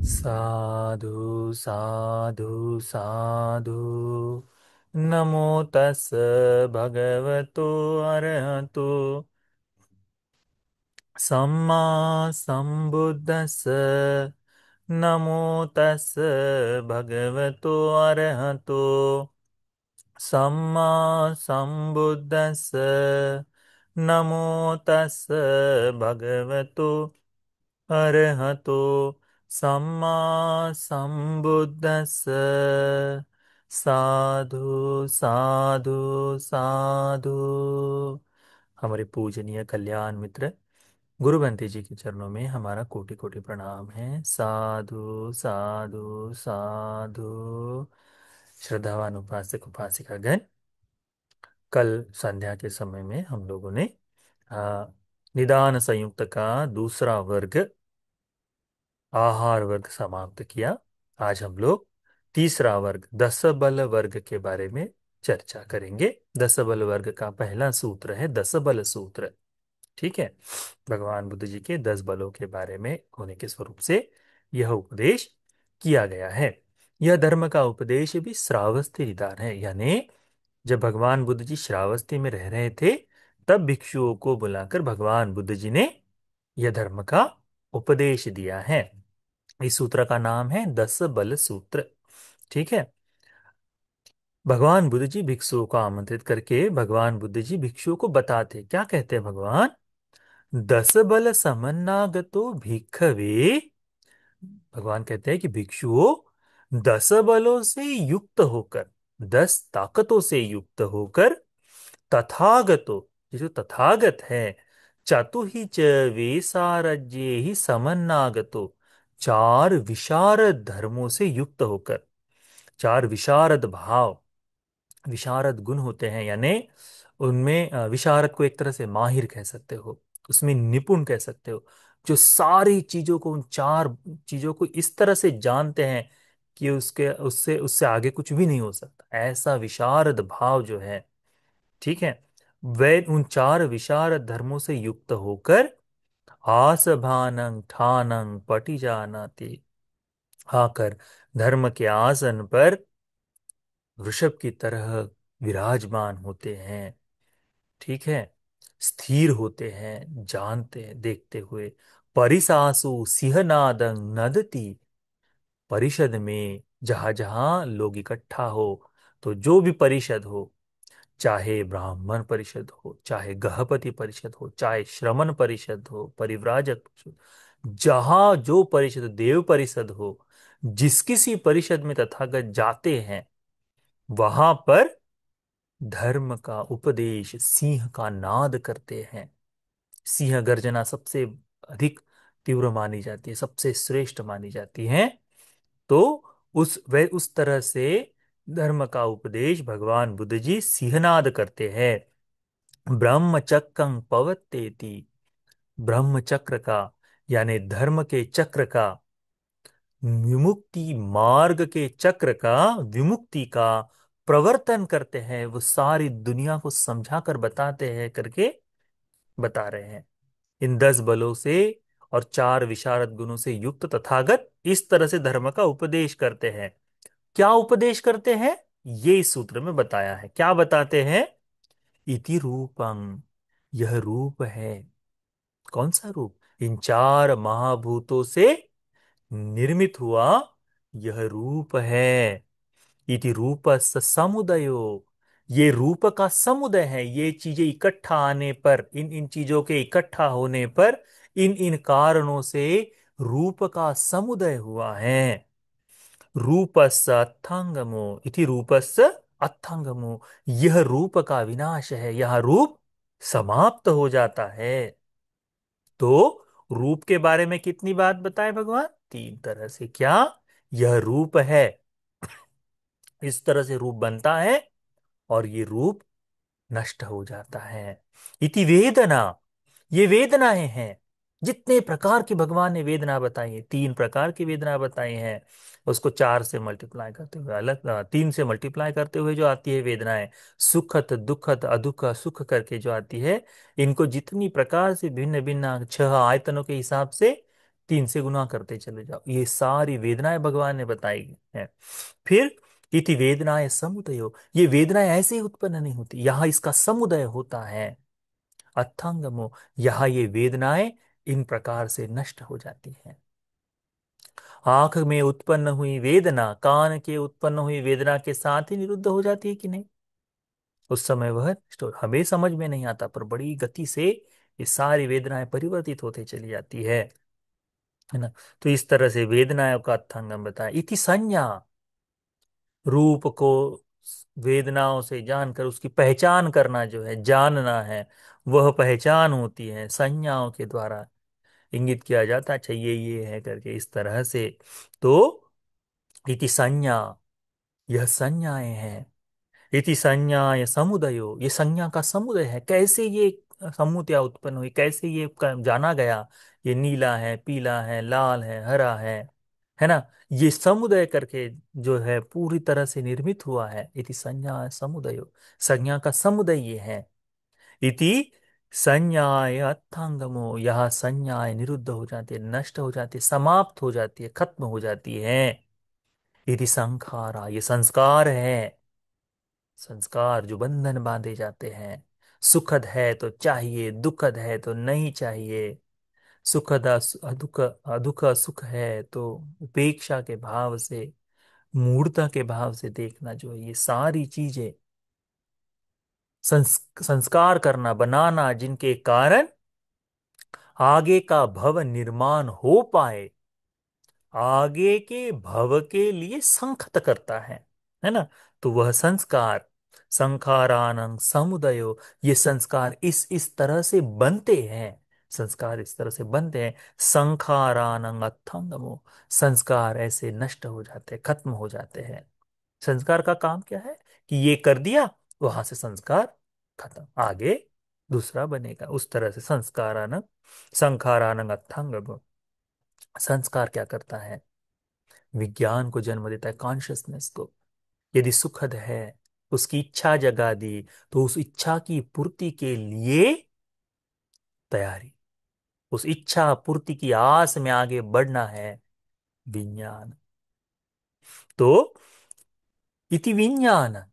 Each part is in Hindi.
साधु साधु साधु। नमो तस् भगवतो अरहतो सम्मा संबुद्दस्स। नमो तस् भगवतो अरहतो सम्मा संबुद्दस्स। नमो तस् भगवतो अरहतो सम्मा संबुद्दस्स। साधु साधु साधु। हमारे पूजनीय कल्याण मित्र गुरु बंटी जी के चरणों में हमारा कोटि कोटि प्रणाम है। साधु साधु साधु। श्रद्धावान उपासक उपासिकागण, कल संध्या के समय में हम लोगों ने आ, निदान संयुक्त का दूसरा वर्ग आहार वर्ग समाप्त किया। आज हम लोग तीसरा वर्ग दस बल वर्ग के बारे में चर्चा करेंगे। दस बल वर्ग का पहला सूत्र है दस बल सूत्र। ठीक है। भगवान बुद्ध जी के 10 बलों के बारे में होने के स्वरूप से यह उपदेश किया गया है। यह धर्म का उपदेश भी श्रावस्ती निदान है, यानी जब भगवान बुद्ध जी श्रावस्ती में रह रहे थे तब भिक्षुओं को बुलाकर भगवान बुद्ध जी ने यह धर्म का उपदेश दिया है। इस सूत्र का नाम है 10 बल सूत्र। ठीक है। भगवान बुद्ध जी भिक्षुओं को आमंत्रित करके भगवान बुद्ध जी भिक्षुओं को बताते, क्या कहते हैं भगवान? 10 बल समन्नागतो भिक्खवे। भगवान कहते हैं कि भिक्षुओं, 10 बलों से युक्त होकर, 10 ताकतों से युक्त होकर, तथागतो, ये जो तथागत है, चतुहि च वेसारज्ये ही समन्नागतो, चार विशारद धर्मों से युक्त होकर, चार विशारद भाव, विशारद गुण होते हैं, यानी उनमें विशारद को एक तरह से माहिर कह सकते हो, उसमें निपुण कह सकते हो, जो सारी चीजों को, उन चार चीजों को इस तरह से जानते हैं कि उसके उससे उससे आगे कुछ भी नहीं हो सकता, ऐसा विशारद भाव जो है। ठीक है। वे उन चार विशारद धर्मों से युक्त होकर आसभानंग ठानंग पटिजानाति, आकर धर्म के आसन पर वृषभ की तरह विराजमान होते हैं। ठीक है। स्थिर होते हैं, जानते हैं, देखते हुए। परिसासु सिंहनादं नदति, परिषद में जहां जहां लोग इकट्ठा हो, तो जो भी परिषद हो, चाहे ब्राह्मण परिषद हो, चाहे गहपति परिषद हो, चाहे श्रमण परिषद हो, परिव्राजक परिषद, जहां जो परिषद, देव परिषद हो, जिस किसी परिषद में तथागत जाते हैं वहां पर धर्म का उपदेश सिंह का नाद करते हैं। सिंह गर्जना सबसे अधिक तीव्र मानी जाती है, सबसे श्रेष्ठ मानी जाती है। तो उस तरह से धर्म का उपदेश भगवान बुद्ध जी सिंहनाद करते हैं। ब्रह्मचक्रं पवत्तेति, ब्रह्म चक्र का, यानी धर्म के चक्र का, विमुक्ति मार्ग के चक्र का, विमुक्ति का प्रवर्तन करते हैं। वो सारी दुनिया को समझा कर बताते हैं, करके बता रहे हैं। इन 10 बलों से और चार विशारद गुणों से युक्त तथागत इस तरह से धर्म का उपदेश करते हैं। क्या उपदेश करते हैं, ये इस सूत्र में बताया है। क्या बताते हैं? इति रूपं, यह रूप है। कौन सा रूप? इन चार महाभूतों से निर्मित हुआ यह रूप है। इति रूपस्य समुदयो, ये रूप का समुदय है। ये चीजें इकट्ठा आने पर, इन इन चीजों के इकट्ठा होने पर, इन इन कारणों से रूप का समुदय हुआ है। रूपस्य अथांगमो, इति रूपस्य अथांगमो, यह रूप का विनाश है, यह रूप समाप्त हो जाता है। तो रूप के बारे में कितनी बात बताए भगवान? 3 तरह से। क्या? यह रूप है, इस तरह से रूप बनता है और ये रूप नष्ट हो जाता है। इति वेदना, ये वेदनाएं हैं। जितने प्रकार की भगवान ने वेदना बताई है, 3 प्रकार की वेदना बताई हैं, उसको 4 से मल्टीप्लाई करते हुए, अलग 3 से मल्टीप्लाई करते हुए जो आती है वेदनाएं, सुखद दुखद अदुख सुख करके जो आती है, इनको जितनी प्रकार से भिन्न भिन्न 6 आयतनों के हिसाब से तीन से गुना करते चले जाओ, ये सारी वेदनाएं भगवान ने बताई हैं। फिर इति वेदनाएं समुदयो, ये वेदनाएं ऐसे ही उत्पन्न नहीं होती, यहाँ इसका समुदय होता है। अथांगमो, यहाँ ये वेदनाएं इन प्रकार से नष्ट हो जाती हैं। आंख में उत्पन्न हुई वेदना कान के उत्पन्न हुई वेदना के साथ ही निरुद्ध हो जाती है कि नहीं? उस समय वह हमें समझ में नहीं आता, पर बड़ी गति से ये सारी वेदनाएं परिवर्तित होते चली जाती है ना। तो इस तरह से वेदनाओं का अर्थांगम बताया। इति संज्ञा, रूप को वेदनाओं से जानकर उसकी पहचान करना जो है, जानना है, वह पहचान होती है संज्ञाओं के द्वारा। इंगित किया जाता है, अच्छा ये है करके इस तरह से। तो इति संज्ञा, यह संज्ञाएं हैं। इति संज्ञाय समुदयो, ये संज्ञा का समुदय है। कैसे ये समुदय उत्पन्न हुई, कैसे ये जाना गया, ये नीला है, पीला है, लाल है ना, ये समुदय करके जो है पूरी तरह से निर्मित हुआ है। इति संज्ञा समुदयो, संज्ञा का समुदय ये है। इति संज्ञाय अर्थांगमो, यह संज्ञाएं निरुद्ध हो जाती है, नष्ट हो जाती है, समाप्त हो जाती है, खत्म हो जाती है। इति संखारा, ये संस्कार है। संस्कार जो बंधन बांधे जाते हैं, सुखद है तो चाहिए, दुखद है तो नहीं चाहिए, सुखद दुख, दुख सुख है तो उपेक्षा के भाव से, मूढ़ता के भाव से देखना, जो है ये सारी चीजें संस्कार करना, बनाना, जिनके कारण आगे का भव निर्माण हो पाए, आगे के भव के लिए संखत करता है ना। तो वह संस्कार, संखारानंग समुदयो, ये संस्कार इस तरह से बनते हैं, संस्कार इस तरह से बनते हैं। संखारानंग अथंगमो, संस्कार ऐसे नष्ट हो जाते हैं, खत्म हो जाते हैं। संस्कार का काम क्या है कि ये कर दिया, वहां से संस्कार खत्म, आगे दूसरा बनेगा, उस तरह से संस्कारानंग, संखारानंग अथंगमो। संस्कार क्या करता है? विज्ञान को जन्म देता है, कॉन्शियसनेस को। यदि सुखद है, उसकी इच्छा जगा दी, तो उस इच्छा की पूर्ति के लिए तैयारी, उस इच्छा पूर्ति की आस में आगे बढ़ना है, विज्ञान। तो इति विज्ञान,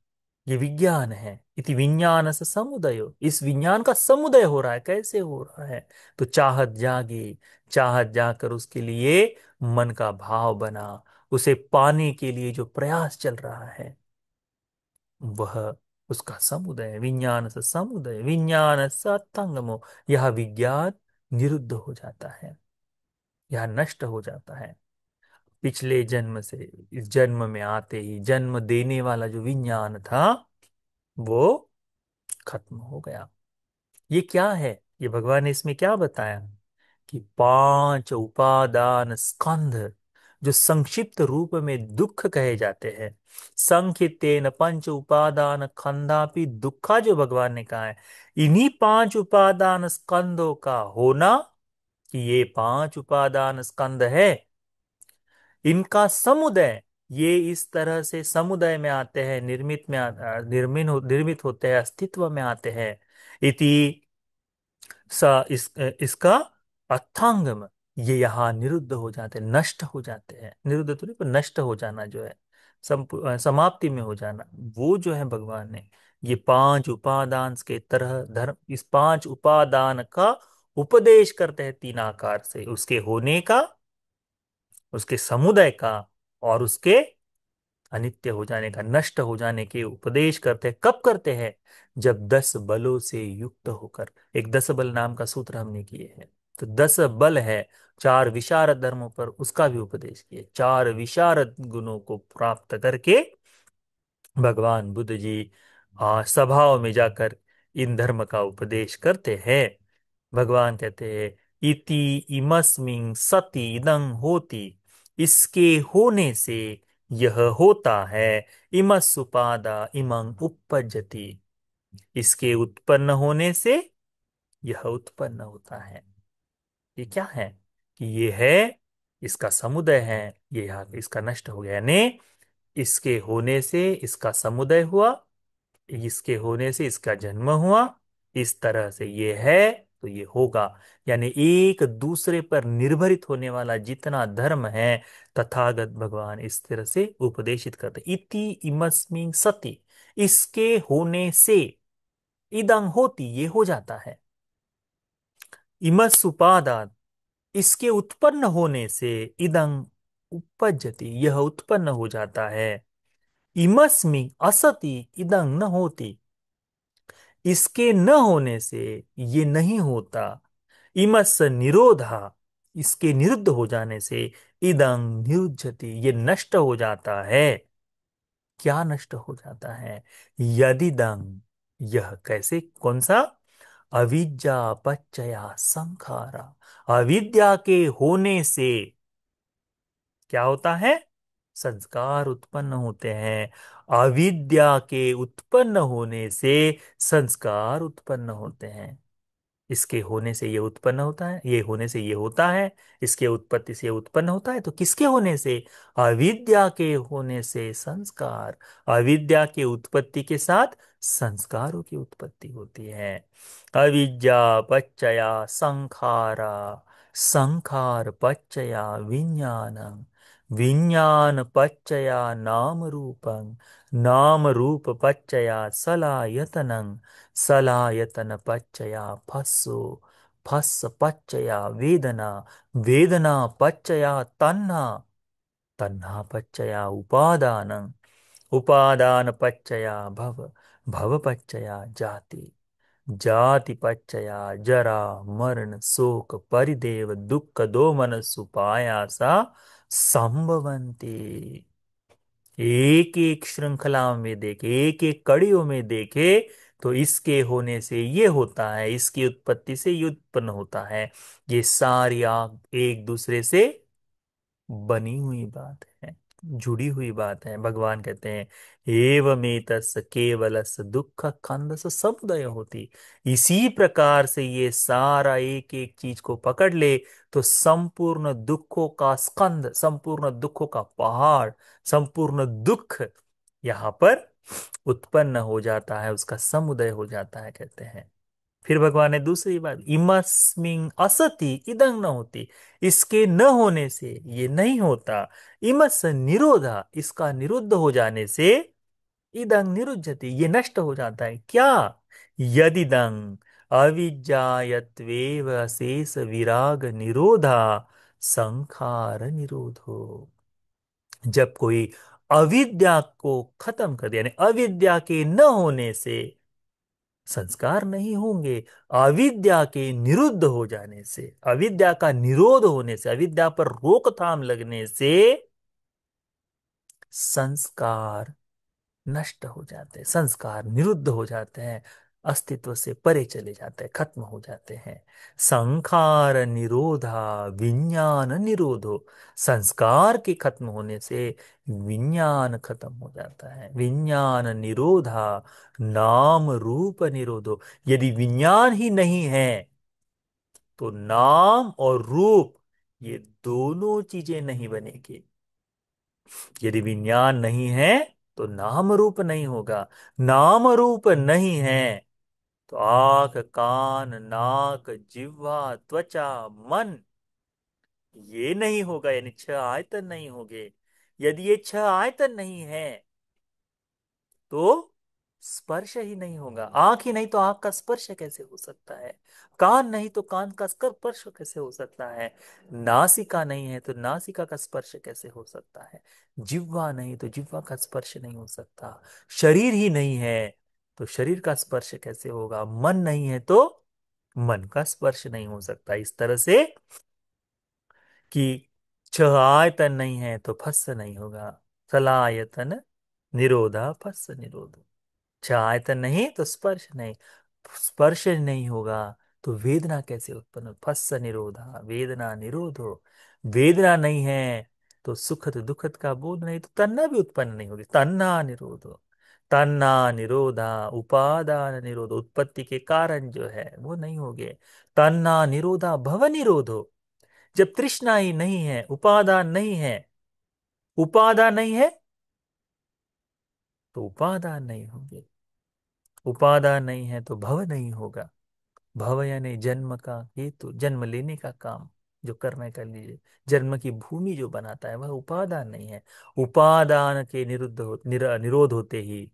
ये विज्ञान है। इति विज्ञान से समुदय, इस विज्ञान का समुदय हो रहा है। कैसे हो रहा है? तो चाहत जागी, चाहत जाकर उसके लिए मन का भाव बना, उसे पाने के लिए जो प्रयास चल रहा है, वह उसका समुदय है। विज्ञान से समुदय, विज्ञान सत्संगमो, यह विज्ञान निरुद्ध हो जाता है, यह नष्ट हो जाता है। पिछले जन्म से इस जन्म में आते ही जन्म देने वाला जो विज्ञान था, वो खत्म हो गया। ये क्या है? ये भगवान ने इसमें क्या बताया कि पांच उपादान स्कंध, जो संक्षिप्त रूप में दुख कहे जाते हैं, संक्षिप्तेन पंच उपादान खंडापि दुखा, जो भगवान ने कहा है, इन्हीं पांच उपादान स्कंदों का होना, कि ये पांच उपादान स्कंद है, इनका समुदय, ये इस तरह से समुदय में आते हैं, निर्मित होते हैं, अस्तित्व में आते हैं। इति इसका अर्थांगम, ये यहाँ निरुद्ध हो जाते हैं, नष्ट हो जाते हैं। निरुद्ध तो नहीं, पर नष्ट हो जाना जो है, समाप्ति में हो जाना, वो जो है भगवान ने ये पांच उपादान के तरह धर्म, इस पांच उपादान का उपदेश करते हैं, तीन आकार से, उसके होने का, उसके समुदय का, और उसके अनित्य हो जाने का, नष्ट हो जाने के उपदेश करते हैं। कब करते हैं? जब 10 बलों से युक्त होकर, एक 10 बल नाम का सूत्र हमने किए हैं, तो 10 बल है, चार विशारद धर्मों पर उसका भी उपदेश किए, चार विशारद गुणों को प्राप्त करके भगवान बुद्ध जी सभाओं में जाकर इन धर्म का उपदेश करते हैं। भगवान कहते हैं, इति इमस्मिन सति इदं होति, इसके होने से यह होता है, इमस्सुपादा इमं उपपज्जति, इसके उत्पन्न होने से यह उत्पन्न होता है। ये क्या है? कि ये है, इसका समुदय है, ये यहाँ इसका नष्ट हो गया, यानी इसके होने से इसका समुदय हुआ, इसके होने से इसका जन्म हुआ, इस तरह से ये है, तो ये होगा। यानी एक दूसरे पर निर्भरित होने वाला जितना धर्म है, तथागत भगवान इस तरह से उपदेशित करते, इति इमस्मिन सति, इसके होने से, इदं होती, ये हो जाता है, इमस उपादान, इसके उत्पन्न होने से, इदं उपज्यति, यह उत्पन्न हो जाता है, इमस्मि असति इदं न होती, इसके न होने से ये नहीं होता, इमस निरोधा, इसके निरुद्ध हो जाने से, इदं निरुज्यति, ये नष्ट हो जाता है। क्या नष्ट हो जाता है? यदिदं, यह कैसे, कौन सा? अविद्या पच्चया संखारा, अविद्या के होने से क्या होता है? संस्कार उत्पन्न होते हैं। अविद्या के उत्पन्न होने से संस्कार उत्पन्न होते हैं। इसके होने से ये उत्पन्न होता है, ये होने से ये होता है, इसके उत्पत्ति से ये उत्पन्न होता है। तो किसके होने से? अविद्या के होने से संस्कार, अविद्या के उत्पत्ति के साथ संस्कारों की उत्पत्ति होती है। अविद्या पच्चया संखारा, संखार पच्चया विज्ञानम, विज्ञान पच्चया नाम रूपं, नाम रूप पच्चया सलायतनं, सलायतन पच्चया फस्सो, फस्स पच्चया वेदना, वेदना पच्चया तन्हा, तन्हा पच्चया उपादान, उपादान पच्चया भव, भव पच्चया जाति, जाति पच्चया जरा मरण शोक परिदेव दुख दोमनसु पायासा संभवन्ति। एक एक श्रृंखला में देखे, एक एक कड़ियों में देखे, तो इसके होने से ये होता है, इसकी उत्पत्ति से ये उत्पन्न होता है। ये सारी आग एक दूसरे से बनी हुई बात है, जुड़ी हुई बात है। भगवान कहते हैं एवमेतस केवलस दुख खंदस समुदय होती, इसी प्रकार से ये सारा एक एक चीज को पकड़ ले तो संपूर्ण दुखों का स्कंद, संपूर्ण दुखों का पहाड़, संपूर्ण दुख यहाँ पर उत्पन्न हो जाता है, उसका समुदय हो जाता है, कहते हैं। फिर भगवान ने दूसरी बात, इमस्मिन असति इदं न होती, इसके न होने से ये नहीं होता, इमस निरोधा, इसका निरुद्ध हो जाने से, इदं निरुज्यति, ये नष्ट हो जाता है। क्या? यदिदं अविज्ञायत्वेव शेष विराग निरोधा संखार निरोधो, जब कोई अविद्या को खत्म कर दिया, यानी अविद्या के न होने से संस्कार नहीं होंगे, अविद्या के निरुद्ध हो जाने से, अविद्या का निरोध होने से, अविद्या पर रोकथाम लगने से संस्कार नष्ट हो जाते हैं, संस्कार निरुद्ध हो जाते हैं, अस्तित्व से परे चले जाते हैं, खत्म हो जाते हैं। संखार निरोधा विज्ञान निरोधो, संस्कार के खत्म होने से विज्ञान खत्म हो जाता है। विज्ञान निरोधा नाम रूप निरोधो, यदि विज्ञान ही नहीं है तो नाम और रूप, ये दोनों चीजें नहीं बनेगी। यदि विज्ञान नहीं है तो नाम रूप नहीं होगा, नाम रूप नहीं है तो आंख कान नाक जिह्वा त्वचा मन, ये नहीं होगा, यानी छह आयतन नहीं होंगे। यदि ये छह आयतन नहीं है तो स्पर्श ही नहीं होगा। आंख ही नहीं तो आंख का स्पर्श कैसे हो सकता है? कान नहीं तो कान का स्पर्श कैसे हो सकता है? नासिका नहीं है तो नासिका का स्पर्श कैसे हो सकता है? जिह्वा नहीं तो जिह्वा का स्पर्श नहीं हो सकता। शरीर ही नहीं है तो शरीर का स्पर्श कैसे होगा? मन नहीं है तो मन का स्पर्श नहीं हो सकता। इस तरह से कि छह आयतन नहीं है तो फस्य नहीं होगा, सलायतन निरोधा फस्य निरोध, अच्छा आयतन नहीं तो स्पर्श नहीं, स्पर्श नहीं होगा तो वेदना कैसे उत्पन्न हो? फस्स निरोधा वेदना निरोधो, वेदना नहीं है तो सुखद दुखद का बोध नहीं तो तन्ना भी उत्पन्न नहीं होगी, तन्ना निरोधो, तन्ना निरोधा उपादान निरोध, उत्पत्ति के कारण जो है वो नहीं होंगे। तन्ना निरोधा भव निरोधो, जब तृष्णा ही नहीं है, उपादान नहीं है, उपादान नहीं है तो उपादान नहीं होंगे, उपादान नहीं है तो भव नहीं होगा, भव यानी जन्म का हेतु, जन्म लेने का काम जो करना है कर लीजिए। जन्म की भूमि जो बनाता है वह उपादान नहीं है। उपादान के निरोध होते ही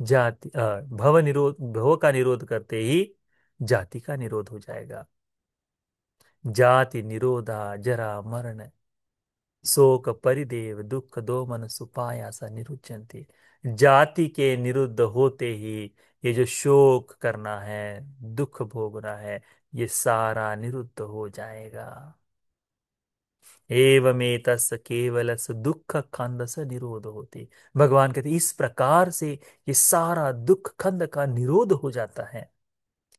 जाति, भव का निरोध करते ही जाति का निरोध हो जाएगा। जाति निरोधा जरा मरण, शोक परिदेव दुख दोमन सुपायासा निरुच्यन्ते। जाति के निरुद्ध होते ही ये जो शोक करना है, दुख भोगना है, ये सारा निरुद्ध हो जाएगा। एवमेतस्य केवलस्य दुख खंदस निरोध होते। भगवान कहते इस प्रकार से ये सारा दुख खंड का निरोध हो जाता है।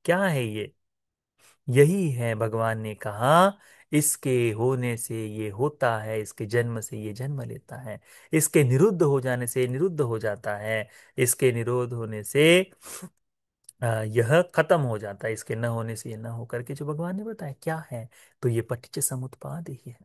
क्या है ये? यही है भगवान ने कहा, इसके होने से ये होता है, इसके जन्म से ये जन्म लेता है, इसके निरुद्ध हो जाने से निरुद्ध हो जाता है, इसके निरोध होने से यह खत्म हो जाता है, इसके न होने से ये न होकर के, जो भगवान ने बताया क्या है, तो ये पटिच्च समुत्पाद ही है।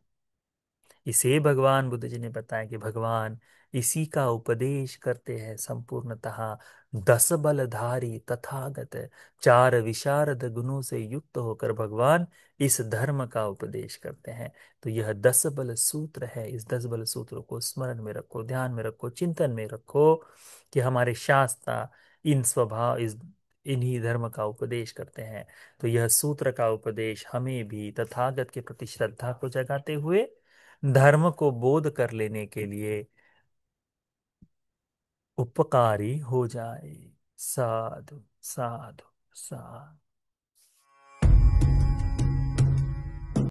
इसे भगवान बुद्ध जी ने बताया कि भगवान इसी का उपदेश करते हैं संपूर्णतः। दस बलधारी तथागत, चार विशारद गुणों से युक्त होकर भगवान इस धर्म का उपदेश करते हैं। तो यह दस बल सूत्र है। इस दस बल सूत्रों को स्मरण में रखो, ध्यान में रखो, चिंतन में रखो कि हमारे शास्त्र इन स्वभाव इस इन्हीं धर्म का उपदेश करते हैं। तो यह सूत्र का उपदेश हमें भी तथागत के प्रति श्रद्धा को जगाते हुए धर्म को बोध कर लेने के लिए उपकारी हो जाए। साधु साधु साधु।